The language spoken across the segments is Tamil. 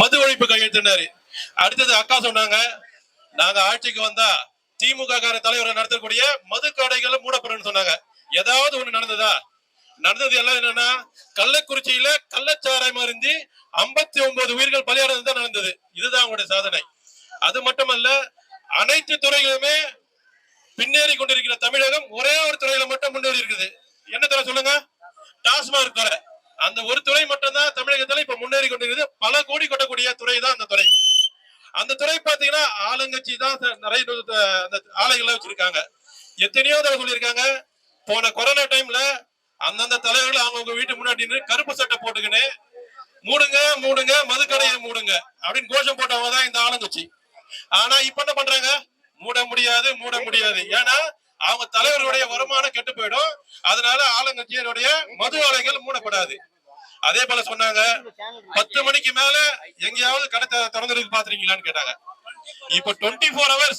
மது ஒழிப்பு கையெழுத்தினாரு. அடுத்தது அக்கா சொன்னாங்க, நாங்க ஆட்சிக்கு வந்தா திமுக தலைவரை நடத்தக்கூடிய மது கடைகளை மூடப்படும் சொன்னாங்க. ஏதாவது ஒண்ணு நடந்ததா? நடந்தது எல்லாம் என்னன்னா, கள்ளக்குறிச்சியில கள்ளச்சாராயம் அருந்தி 59 உயிர்கள் பலியானது தான் நடந்தது. இதுதான் அவங்களுடைய சாதனை. அது மட்டுமல்ல, அனைத்து துறைகளுமே பின்னேறி கொண்டிருக்கிற தமிழகம் ஒரே ஒரு துறையில மட்டும் முன்னேறி இருக்குது. என்ன துறை சொல்லுங்க? டாஸ்மாக் துறை. அந்த ஒரு துறை மட்டும்தான் தமிழகத்துல இப்ப முன்னேறி கொண்டிருக்கிறது. பல கோடி கொட்டக்கூடிய துறை தான் அந்த துறை. அந்த துறை பாத்தீங்கன்னா ஆளுங்கட்சி தான் நிறைய அந்த ஆலைகளை வச்சிருக்காங்க. எத்தனையோ தடவை சொல்லியிருக்காங்க. போன கொரோனா டைம்ல அந்தந்த தலைவர்கள் அவங்க வீட்டு முன்னாடி கருப்பு சட்டை போட்டுக்கின்னு மூடுங்க மூடுங்க மதுக்கடையை மூடுங்க அப்படின்னு கோஷம் போட்டவங்க தான் இந்த ஆளுங்கட்சி. ஆனா இப்ப என்ன பண்றாங்க? மூட முடியாது மூட முடியாது. ஏன்னா அவங்க தலைவர்களுடைய வருமானம் கெட்டு போயிடும். அதனால ஆளுங்கட்சியினுடைய மது ஆலைகள் மூடப்படாது. அதே போல சொன்னாங்க, 10 மணிக்கு மேல எங்கேயாவது கடை திறந்துருக்கு பாத்துறீங்களான்னு கேட்டாங்க. இப்ப 24 hours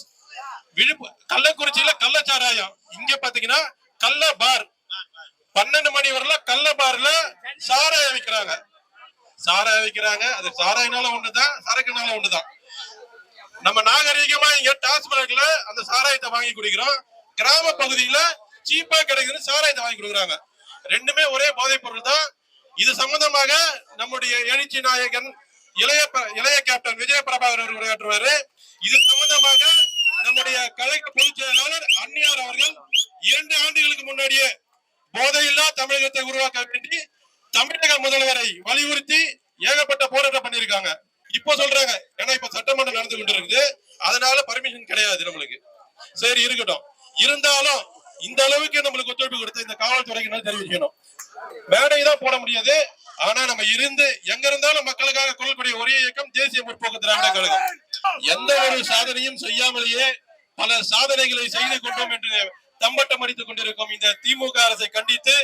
கள்ளக்குறிச்சியில கள்ளச்சாராயம், இங்க பாத்தீங்கன்னா கள்ள பார் 12 மணி வரல கள்ள பார்ல சாராயம் விற்கிறாங்க. சாராயம் விற்கிறாங்க. அது சாராயனால ஒண்ணுதான், சரக்குனால ஒண்ணுதான். நம்ம நாகரீகமா இங்க டாஸ்மாக்ல அந்த சாராயத்தை வாங்கி குடிக்கிறோம். கிராம பகுதியில சீப்பா கிடைக்குதுன்னு சாராயத்தை வாங்கி கொடுக்குறாங்க. ரெண்டுமே ஒரே போதைப் பொருள் தான். இது சம்பந்தமாக நம்முடைய எழுச்சி நாயகன் இளைய கேப்டன் விஜய பிரபாகர் உரையாற்றுவாரு. இது சம்பந்தமாக நம்முடைய கழக பொதுச் செயலாளர் அந்நியார் அவர்கள் 2 ஆண்டுகளுக்கு முன்னாடியே போதையில்லா தமிழகத்தை உருவாக்க வேண்டி தமிழக முதல்வரை வலியுறுத்தி ஏகப்பட்ட போராட்டம் பண்ணிருக்காங்க. இப்போ சொல்றாங்க, ஏன்னா இப்ப சட்டமன்றம் நடந்து கொண்டு இருக்குது, அதனால பர்மிஷன் கிடையாது நம்மளுக்கு. சரி இருக்கட்டும். இருந்தாலும் இந்த அளவுக்கு நம்மளுக்கு ஒத்துழைப்பு கொடுத்த இந்த காவல்துறைக்கு தெரிவிக்கணும். மேடை தான் போட முடியாது. ஆனா நம்ம இருந்து எங்க இருந்தாலும் மக்களுக்காக கொள்ளக்கூடிய ஒரே இயக்கம் தேசிய முற்போக்கு திராவிட கழகம். எந்த ஒரு சாதனையும் செய்யாமலேயே பல சாதனைகளை செய்து கொண்டோம் என்று தம்பட்டம் அடித்துக் கொண்டிருக்கும் இந்த திமுக அரசை கண்டித்து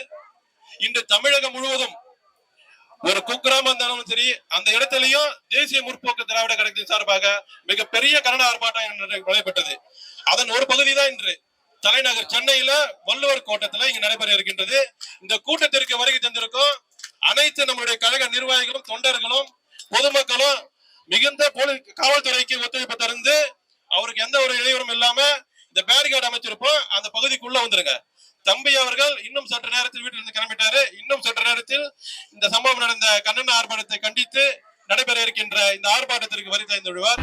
இன்று தமிழகம் முழுவதும் ஒரு குக்கிராமம் இருந்தாலும் சரி, அந்த இடத்திலையும் தேசிய முற்போக்கு திராவிட கழகத்தின் சார்பாக மிகப்பெரிய கண்டன ஆர்ப்பாட்டம் நடைபெற்றது. அதன் ஒரு பகுதி தான் இன்று தலைநகர் சென்னையில வள்ளுவர் கோட்டத்துல இங்க நடைபெற இருக்கின்றது. இந்த கூட்டத்திற்கு வருகை தந்திருக்கும் அனைத்து நம்முடைய கழக நிர்வாகிகளும் தொண்டர்களும் பொதுமக்களும் மிகுந்த காவல்துறைக்கு ஒத்துழைப்பு தந்து அவருக்கு எந்த ஒரு இடையூறும் இல்லாம இந்த பேரிகார்டு அமைச்சிருப்போம். அந்த பகுதிக்குள்ள வந்துருங்க. தம்பி அவர்கள் இன்னும் சற்று நேரத்தில் வீட்டில் இருந்து கிளம்பிட்டாரு. இன்னும் சற்று நேரத்தில் இந்த சம்பவம் நடந்த கண்டன ஆர்ப்பாட்டத்தை கண்டித்து நடைபெற இருக்கின்ற இந்த ஆர்ப்பாட்டத்திற்கு வருகை தந்து விடுவார்.